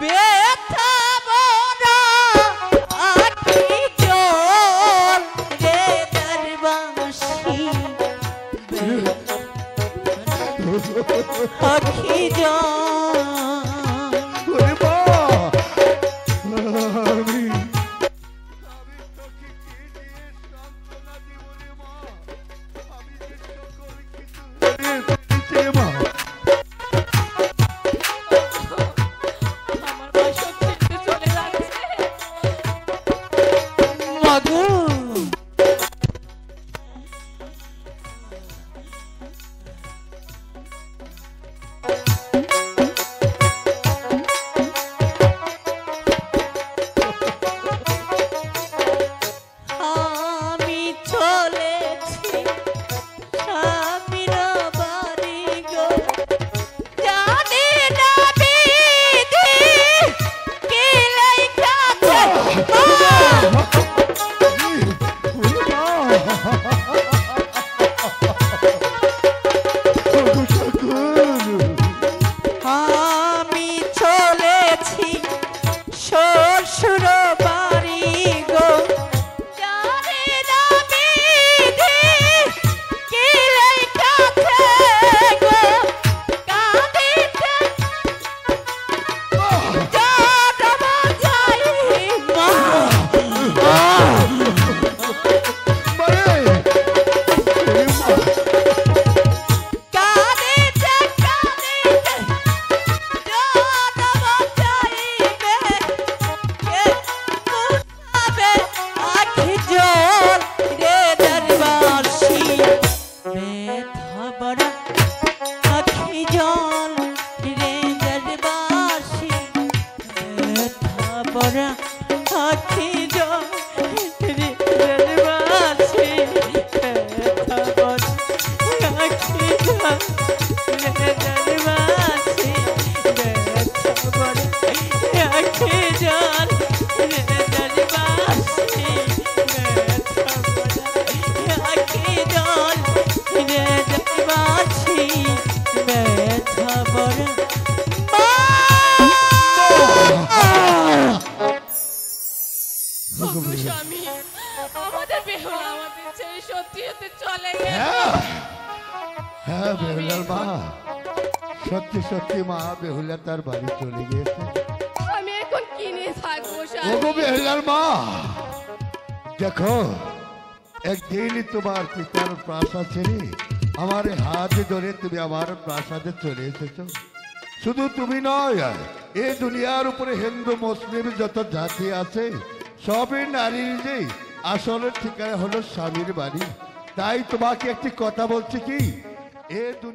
ব্যথা বড় আখি জল রে দরবাসী আখি জল সত্যি সত্যি মা বেহুলা তার বাড়ি চলে গিয়েছে। আমি এখন কি নিয়ে থাকবো? ওগো বেহুলার মা, দেখো একদিন তোমার পিতার প্রাসাদ ছেড়ে আমার হাত ধরে তুমি আমার প্রাসাদে চলে এসেছো। শুধু তুমি নয়, এই দুনিয়ার উপরে হিন্দু মুসলিম যত জাতি আছে সবই নারীর যে আসল ঠিকানা হলো স্বামীর বাড়ি। তাই তোমাকে একটি কথা বলছি কি, এ দুনিয়া